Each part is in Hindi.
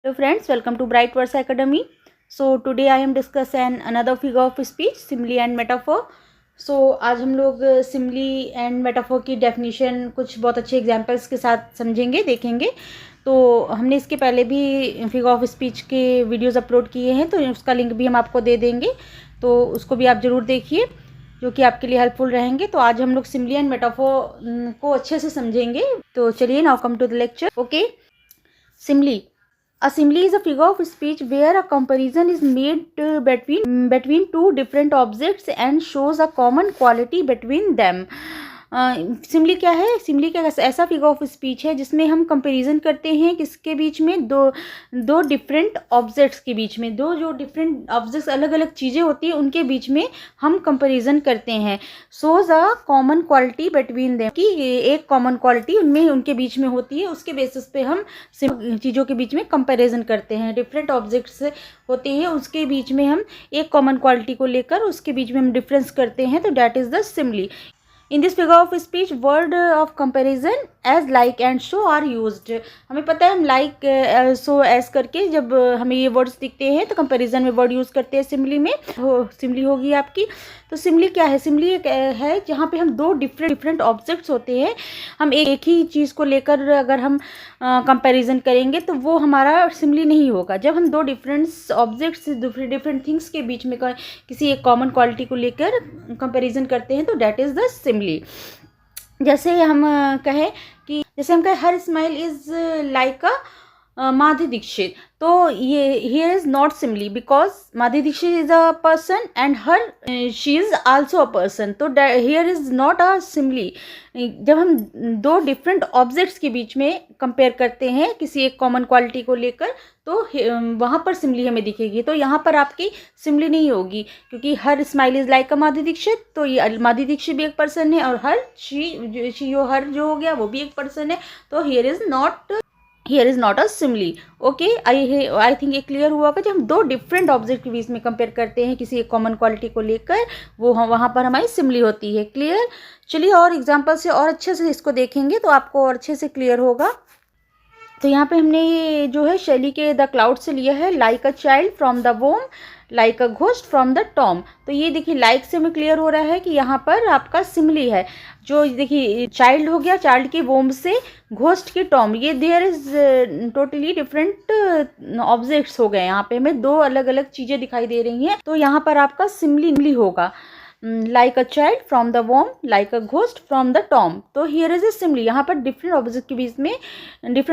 Hello friends, welcome to Bright Words Academy. So today I am discussing another figure of speech, simile and metaphor. So आज हम लोग simile and metaphor की definition कुछ बहुत अच्छे examples के साथ समझेंगे, देखेंगे. तो हमने इसके पहले भी figure of speech के videos upload किए हैं, तो उसका लिंक भी हम आपको दे देंगे, तो उसको भी आप ज़रूर देखिए, जो कि आपके लिए हेल्पफुल रहेंगे. तो आज हम लोग simile and metaphor को अच्छे से समझेंगे. तो चलिए now come to the lecture. Okay, simile. A simile is a figure of speech where a comparison is made between two different objects and shows a common quality between them. Simli क्या है? सिमली क्या ऐसा फिगर ऑफ स्पीच है जिसमें हम कंपैरिजन करते हैं किसके बीच में, दो डिफरेंट ऑब्जेक्ट्स के बीच में, दो जो डिफरेंट ऑब्जेक्ट्स अलग अलग चीज़ें होती हैं उनके बीच में हम कंपैरिजन करते हैं. Shows a common quality between them, कि एक कॉमन क्वालिटी उनमें उनके बीच में होती है, उसके बेसिस पे हम चीज़ों के बीच में कंपैरिजन करते हैं. डिफरेंट ऑब्जेक्ट्स होते हैं, उसके बीच में हम एक कॉमन क्वालिटी को लेकर उसके बीच में हम डिफरेंस करते हैं, तो that is the simile. In this figure of speech word of comparison as like and so are used. हमें पता है हम लाइक सो एज करके जब हमें ये वर्ड्स दिखते हैं तो कंपैरिजन में वर्ड यूज़ करते हैं सिमली में. सिमली होगी आपकी. तो सिमली क्या है? सिमली एक है जहाँ पे हम दो डिफरेंट ऑब्जेक्ट्स होते हैं, हम एक ही चीज़ को लेकर अगर हम कंपैरिजन करेंगे तो वो हमारा सिमली नहीं होगा. जब हम दो डिफरेंट ऑब्जेक्ट्स डिफरेंट थिंग्स के बीच में किसी एक कॉमन क्वालिटी को लेकर कंपैरिजन करते हैं तो डैट इज़ द सिमली. जैसे हम कहें her smile is like a Madhuri Dikshit, तो ये here is not simile because Madhuri Dikshit is a person and her she is also a person, तो here is not a simile. जब हम दो डिफरेंट ऑब्जेक्ट्स के बीच में कंपेयर करते हैं किसी एक कॉमन क्वालिटी को लेकर तो वहाँ पर सिमली हमें दिखेगी. तो यहाँ पर आपकी सिमली नहीं होगी क्योंकि her smile is like a Madhuri Dikshit, तो ये माधुरी दीक्षित भी एक पर्सन है और हर हर जो हो गया वो भी एक पर्सन है, तो here is not a simile. Okay, I think ये क्लियर हुआ कि जब हम दो डिफरेंट ऑब्जेक्ट के बीच में कंपेयर करते हैं किसी एक कॉमन क्वालिटी को लेकर वो वहाँ पर हमारी सिमली होती है. क्लियर? चलिए और एग्जांपल से और अच्छे से इसको देखेंगे तो आपको और अच्छे से क्लियर होगा. तो यहाँ पे हमने ये जो है शैली के द क्लाउड से लिया है, like a child from the वोम, like a ghost from the tomb. तो ये देखिए लाइक से हमें क्लियर हो रहा है कि यहाँ पर आपका सिमली है. जो देखिए चाइल्ड हो गया, चाइल्ड के वोम से घोस्ट की टॉम, ये there is totally different objects हो गए. यहाँ पे हमें दो अलग अलग चीज़ें दिखाई दे रही हैं, तो यहाँ पर आपका सिमली होगा. Like a child from the womb, like a ghost from the tomb. तो हियर इज ए सिमली. यहाँ पर डिफरेंट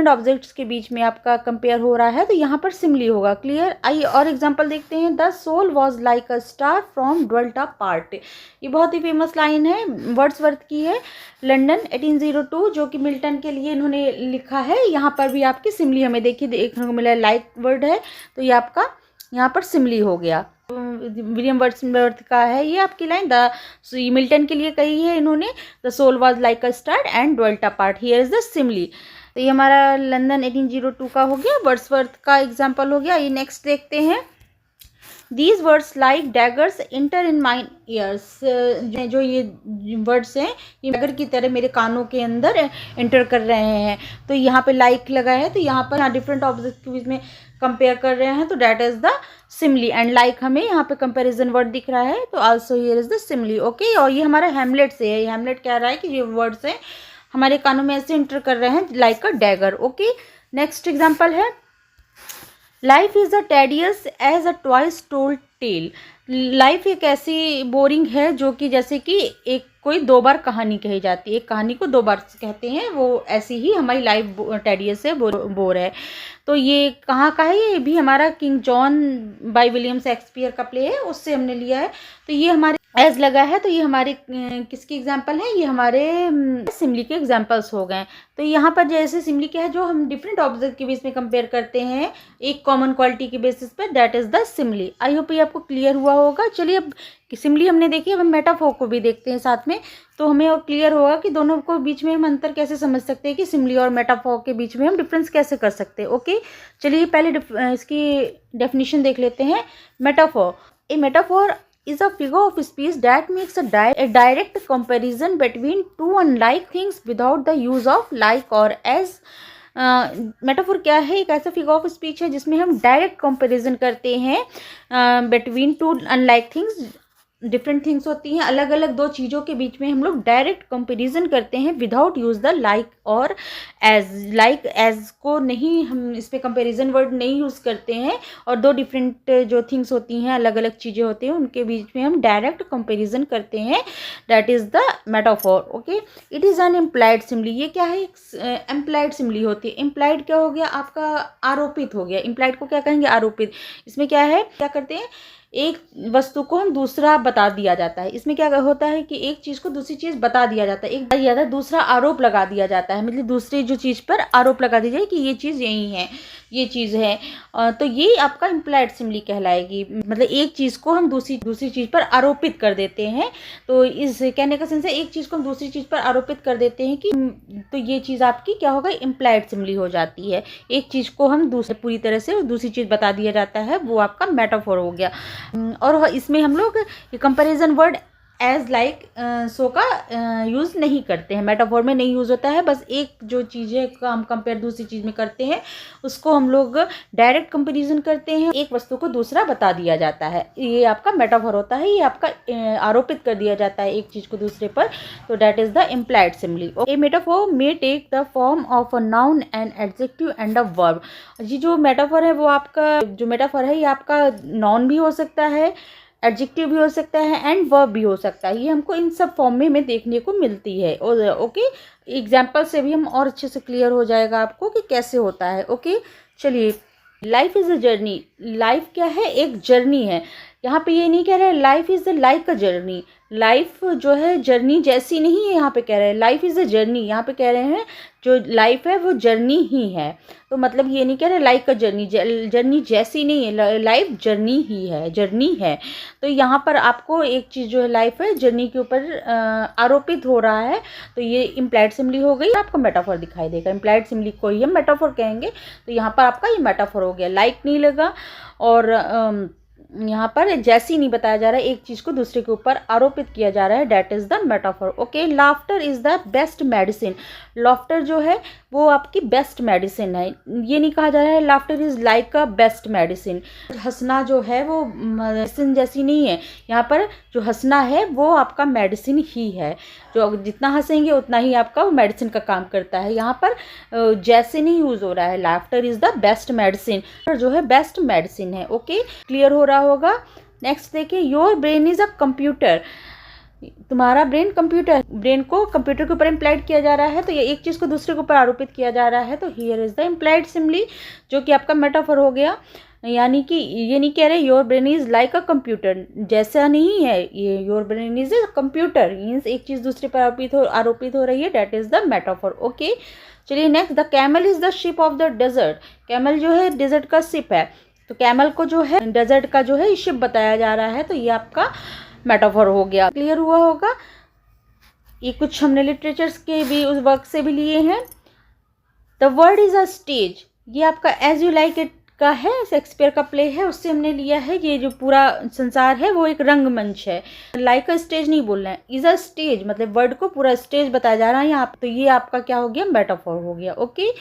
ऑब्जेक्ट्स के बीच में आपका कंपेयर हो रहा है, तो यहाँ पर सिमली होगा. क्लियर? आइए और एग्जांपल देखते हैं. The soul was like a star from dwelt part. ये बहुत ही फेमस लाइन है, वर्ड्सवर्थ की है, लंदन 1802, जो कि मिल्टन के लिए इन्होंने लिखा है. यहाँ पर भी आपकी सिमली हमें देखने को मिला, लाइक वर्ड है, तो ये आपका यहाँ पर सिमली हो गया. विलियम वर्ड्सवर्थ का है ये आपकी लाइन. मिल्टन के लिए कही है इन्होंने, the soul was like a star and dwelt apart, here is the simile. तो ये हमारा लंदन 1802 का हो गया, वर्ड्सवर्थ का एग्जांपल हो गया. ये नेक्स्ट देखते हैं. These words like daggers inter in my years. जो ये वर्ड्स हैं ये डैगर की तरह मेरे कानों के अंदर एंटर कर रहे हैं. तो यहाँ पे लाइक लगा है, तो यहाँ पर डिफरेंट ऑब्जेक्ट के बीच में कंपेयर कर रहे हैं, तो that is the simile. And like हमें यहाँ पे कंपैरिजन वर्ड दिख रहा है, तो also here is the simile. Okay, और ये हमारा हैमलेट से है. हैमलेट कह रहा है कि ये वर्ड्स हैं हमारे कानों में ऐसे एंटर कर रहे हैं like a dagger. Okay, next example है. Life is a tedious as a twice told tale. Life एक ऐसी बोरिंग है जो कि जैसे कि एक कोई दो बार कहानी कही जाती है, एक कहानी को दो बार कहते हैं, वो ऐसी ही हमारी लाइफ टेडियस है, बोर है. तो ये कहाँ का है? ये भी हमारा king John by William Shakespeare का प्ले है, उससे हमने लिया है. तो ये हमारे एज लगा है, तो ये हमारे किसकी एग्जाम्पल है? ये हमारे सिमली के एग्जाम्पल्स हो गए. तो यहाँ पर जैसे सिमली क्या है, जो हम डिफरेंट ऑब्जेक्ट के बीच में कंपेयर करते हैं एक कॉमन क्वालिटी के बेसिस पर, that is the simile. I hope ये आपको क्लियर हुआ होगा. चलिए अब सिमली हमने देखी, अब हम मेटाफोर को भी देखते हैं साथ में, तो हमें और क्लियर होगा कि दोनों को बीच में हम अंतर कैसे समझ सकते हैं कि सिमली और मेटाफोर के बीच में हम डिफरेंस कैसे कर सकते हैं. ओके, चलिए पहले इसकी डेफिनेशन देख लेते हैं. Metaphor. A metaphor is a figure of speech that makes a direct comparison between two unlike things without the use of like or as metaphor क्या है? एक ऐसा फिगर ऑफ स्पीच है जिसमें हम डायरेक्ट कंपैरिजन करते हैं between two unlike things. Different things होती हैं, अलग अलग दो चीज़ों के बीच में हम लोग डायरेक्ट कंपैरिजन करते हैं विदाउट यूज़ द लाइक और एज। लाइक एज को नहीं, हम इस पर कंपेरिजन वर्ड नहीं यूज़ करते हैं। और दो डिफरेंट जो थिंग्स होती हैं, अलग अलग चीज़ें होती हैं, उनके बीच में हम डायरेक्ट कंपेरिजन करते हैं। That is the metaphor. Okay, it is an implied simile. ये क्या है? एक इम्प्लाइड सिमली होती है। इम्प्लाइड क्या हो गया? आपका आरोपित हो गया। इम्प्लाइड को क्या कहेंगे? आरोपित। इसमें क्या है, क्या करते हैं, एक वस्तु को हम दूसरा बता दिया जाता है। इसमें क्या होता है कि एक चीज़ को दूसरी चीज़ बता दिया जाता है, एक बता दिया जाता है, दूसरा आरोप लगा दिया जाता है। मतलब दूसरी जो चीज़ पर आरोप लगा दिया जाए कि ये चीज़ यही है, ये चीज़ है। तो ये आपका इम्प्लाइड सिमली कहलाएगी। मतलब एक चीज़ को हम दूसरी चीज़ पर आरोपित कर देते हैं। तो इस कहने का सेंस है, एक चीज़ को हम दूसरी चीज़ पर आरोपित कर देते हैं कि तो ये चीज़ आपकी क्या होगा? इम्प्लाइड सिमली हो जाती है। एक चीज़ को हम दूसरे पूरी तरह से दूसरी चीज़ बता दिया जाता है, वो आपका मेटाफोर हो गया। और इसमें हम लोग comparison word as like so का यूज़ नहीं करते हैं। मेटाफोर में नहीं यूज़ होता है। बस एक जो चीज़ है का हम कंपेयर दूसरी चीज़ में करते हैं, उसको हम लोग डायरेक्ट कंपैरिजन करते हैं। एक वस्तु को दूसरा बता दिया जाता है, ये आपका मेटाफोर होता है। ये आपका आरोपित कर दिया जाता है एक चीज़ को दूसरे पर। तो that is the implied simile. A metaphor may take the form of a noun and adjective and a verb. ये जो मेटाफोर है वो आपका जो मेटाफोर है ये आपका नाउन भी हो सकता है, एडजेक्टिव भी हो सकता है एंड वर्ब भी हो सकता है। ये हमको इन सब फॉर्म में हमें देखने को मिलती है। और ओके, एग्जाम्पल से भी हम और अच्छे से क्लियर हो जाएगा आपको कि कैसे होता है। ओके, चलिए, life is a journey. Life क्या है? एक जर्नी है। यहाँ पे ये नहीं कह रहे life is like a journey. Life जो है जर्नी जैसी नहीं है, यहाँ पे कह रहे हैं लाइफ इज़ अ जर्नी। यहाँ पे कह रहे हैं जो लाइफ है वो जर्नी ही है। तो मतलब ये नहीं कह रहे लाइक अ जर्नी, जर्नी जैसी नहीं है, लाइफ जर्नी ही है, जर्नी है। तो यहाँ पर आपको एक चीज़ जो है लाइफ है जर्नी के ऊपर आरोपित हो रहा है। तो ये इम्प्लाइड सिमली हो गई। आपको मेटाफोर दिखाई देगा। इम्प्लाइड सिमली को ही हम मेटाफोर कहेंगे। तो यहाँ पर आपका ये मेटाफोर हो गया। लाइक नहीं लगा और यहाँ पर जैसी नहीं बताया जा रहा है, एक चीज़ को दूसरे के ऊपर आरोपित किया जा रहा है। That is the metaphor. Okay, laughter is the best medicine. Laughter जो है वो आपकी बेस्ट मेडिसिन है। ये नहीं कहा जा रहा है laughter is like a best medicine. हंसना जो है वो मेडिसिन जैसी नहीं है। यहाँ पर जो हंसना है वो आपका मेडिसिन ही है। जो जितना हंसेंगे उतना ही आपका वो मेडिसिन का काम करता है। यहाँ पर जैसे नहीं यूज़ हो रहा है। Laughter is the best medicine जो है बेस्ट मेडिसिन है। ओके, क्लियर हो रहा होगा। नेक्स्ट देखिए, your brain is a computer. तुम्हारा ब्रेन कंप्यूटर, ब्रेन को कंप्यूटर के ऊपर इम्प्लाइड किया जा रहा है। तो ये एक चीज़ को दूसरे के ऊपर आरोपित किया जा रहा है। तो here is the implied Simli, जो कि आपका मेटाफोर हो गया। यानी कि ये नहीं कह रहे your brain is like a computer, जैसा नहीं है ये। Your brain is a computer means एक चीज़ दूसरे पर आरोपित हो रही है। That is the metaphor. Okay, चलिए next, the camel is the ship of the desert. Camel जो है डेजर्ट का शिप है। तो कैमल को जो है डेजर्ट का जो है शिप बताया जा रहा है। तो ये आपका मेटाफोर हो गया। क्लियर हुआ होगा। ये कुछ हमने लिटरेचर्स के भी उस वर्क से भी लिए हैं। The world is a stage, ये आपका एज यू लाइक इट का है, शेक्सपियर का प्ले है, उससे हमने लिया है। ये जो पूरा संसार है वो एक रंगमंच है। लाइक अ स्टेज नहीं बोलना है, इज़ अ स्टेज मतलब वर्ड को पूरा स्टेज बताया जा रहा है यहाँ पे। तो ये आपका क्या हो गया? मेटाफोर हो गया। Okay,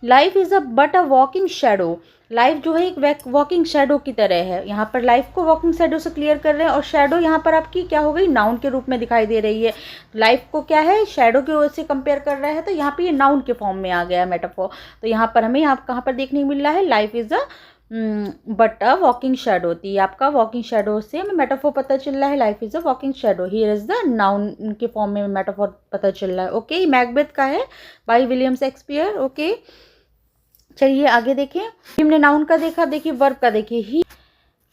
life is a but a walking shadow. Life जो है एक वॉकिंग शेडो की तरह है। यहाँ पर लाइफ को वॉकिंग शेडो से क्लियर कर रहे हैं। और शेडो यहाँ पर आपकी क्या हो गई? नाउन के रूप में दिखाई दे रही है। लाइफ को क्या है? शेडो के से कंपेयर कर रहा है। तो यहाँ पे ये नाउन के फॉर्म में आ गया मेटाफोर। तो यहाँ पर हमें यहाँ कहाँ पर देखने को मिल रहा है? Life is a but a walking shadow होती है। आपका वॉकिंग शेडो से हमें मेटाफोर पता चल रहा है। Life is a walking shadow, here is the noun के फॉर्म में मेटाफोर पता चल रहा है। ओके, मैकबेथ का है बाय विलियम शेक्सपियर। ओके, चलिए आगे देखिए। हमने नाउन का देखा, देखिए वर्ब का देखिए।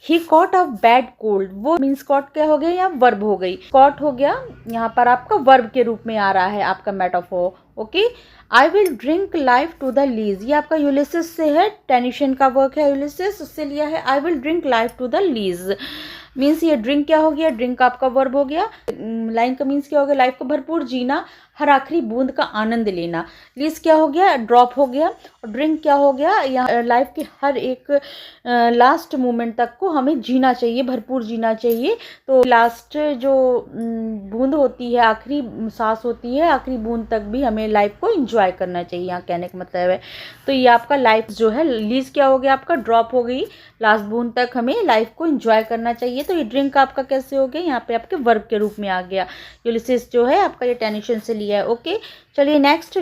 ही कॉट अ बैड कोल्ड, वो मीन्स कॉट क्या हो गया? या वर्ब हो गई। कॉट हो गया, यहाँ पर आपका वर्ब के रूप में आ रहा है आपका metaphor. Okay, I will drink life to the lees, ये आपका यूलिसिस से है। टेनिशन का वर्क है यूलिसिस, उससे लिया है। I will drink life to the lees means ये ड्रिंक क्या हो गया? ड्रिंक आपका वर्ब हो गया। लाइन का मीन्स क्या हो गया? लाइफ को भरपूर जीना, हर आखिरी बूंद का आनंद लेना। लीज क्या हो गया? ड्रॉप हो गया। और ड्रिंक क्या हो गया? यहाँ लाइफ के हर एक लास्ट मोमेंट तक को हमें जीना चाहिए, भरपूर जीना चाहिए। तो लास्ट जो बूंद होती है, आखिरी सांस होती है, आखिरी बूंद तक भी हमें लाइफ को एंजॉय करना चाहिए, यहाँ कहने का मतलब है। तो ये आपका लाइफ जो है लीज क्या हो गया, आपका ड्रॉप हो गई, लास्ट बूंद तक हमें लाइफ को एंजॉय करना चाहिए। तो ये ड्रिंक आपका कैसे हो गया, यहाँ पे आपके वर्ब के रूप में आ गया। यूलिसिस जो है आपका ये टेनिसन से लिया है। ओके, चलिए next,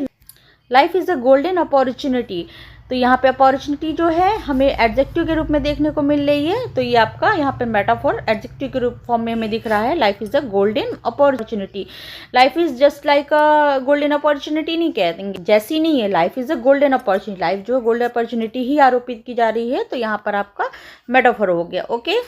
life is a golden opportunity. तो यहाँ पे अपॉर्चुनिटी जो है हमें एडजेक्टिव के रूप में देखने को मिल रही है। तो ये आपका यहाँ पे मेटाफोर एडजेक्टिव के रूप फॉर्म में हमें दिख रहा है। Life is a golden opportunity. Life is just like a golden opportunity नहीं कहेंगे, जैसी नहीं है, life is a golden opportunity. Life जो है गोल्डन अपॉर्चुनिटी ही आरोपित की जा रही है। तो यहाँ पर आपका मेटाफोर हो गया। Okay,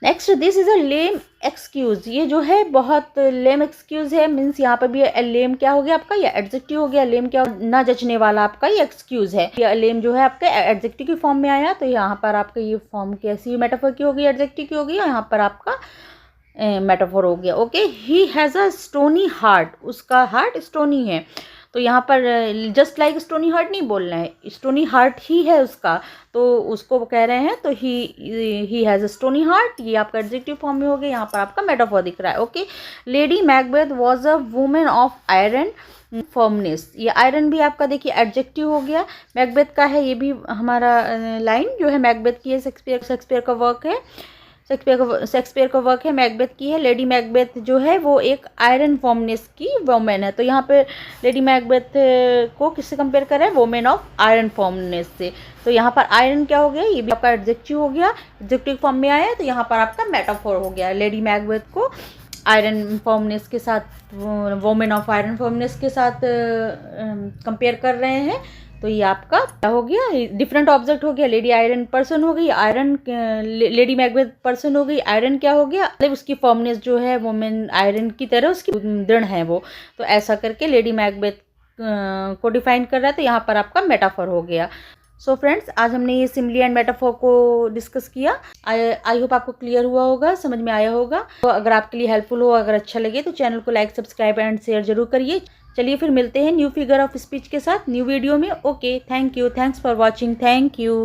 next, this is a lame excuse. ये जो है बहुत लेम एक्सक्यूज़ है, मीन्स यहाँ पर भी लेम क्या हो गया आपका, ये एडजेक्टिव हो गया। लेम क्या, ना जचने वाला आपका ये एक्सक्यूज़ है। ये लेम जो है आपके एडजेक्टिव की फॉर्म में आया। तो यहाँ पर आपका ये फॉर्म कैसी मेटाफोर की होगी, एडजेक्टिव की होगी, यहाँ पर आपका मेटाफोर हो गया। Okay, he has a stony heart, उसका हार्ट स्टोनी है। तो यहाँ पर जस्ट लाइक स्टोनी हार्ट नहीं बोलना है, स्टोनी हार्ट ही है उसका, तो उसको कह रहे हैं। तो he has a stony heart, ये आपका एडजेक्टिव फॉर्म में हो गया। यहाँ पर आपका मेटाफोर दिख रहा है। Okay, lady Macbeth was a women of iron firmness. ये आयरन भी आपका देखिए एडजेक्टिव हो गया। मैकबेथ का है, ये भी हमारा लाइन जो है मैकबेथ की है, शेक्सपियर का वर्क है, शेक्सपियर का वर्क है, मैकबेथ की है। लेडी मैकबेथ जो है वो एक आयरन फॉर्मनेस की वोमेन है। तो यहाँ पे लेडी मैकबेथ को किससे कंपेयर कर रहे हैं, वोमेन ऑफ आयरन फॉर्मनेस से। तो यहाँ पर आयरन क्या हो गया, ये भी आपका एडजेक्टिव हो गया, एडजेक्टिव फॉर्म में आया है। तो यहाँ पर आपका मेटाफोर हो गया। लेडी मैकबेथ को आयरन फॉर्मनेस के साथ, वोमेन ऑफ आयरन फॉर्मनेस के साथ कंपेयर कर रहे हैं। तो ये आपका क्या हो गया, डिफरेंट ऑब्जेक्ट हो गया। लेडी आयरन पर्सन हो गई, आयरन लेडी मैकबेथ पर्सन हो गई, आयरन क्या हो गया, मतलब उसकी फॉर्मनेस जो है वुमेन आयरन की तरह उसकी दृढ़ है वो। तो ऐसा करके लेडी मैकबेथ को डिफाइन कर रहा है। तो यहाँ पर आपका मेटाफोर हो गया। सो फ्रेंड्स, आज हमने ये सिमिली एंड मेटाफोर को डिस्कस किया। आई होप आपको क्लियर हुआ होगा, समझ में आया होगा। तो अगर आपके लिए हेल्पफुल हो, अगर अच्छा लगे तो चैनल को लाइक, सब्सक्राइब एंड शेयर जरूर करिए। चलिए फिर मिलते हैं न्यू फिगर ऑफ स्पीच के साथ न्यू वीडियो में। Okay, thank you, thanks for watching, thank you.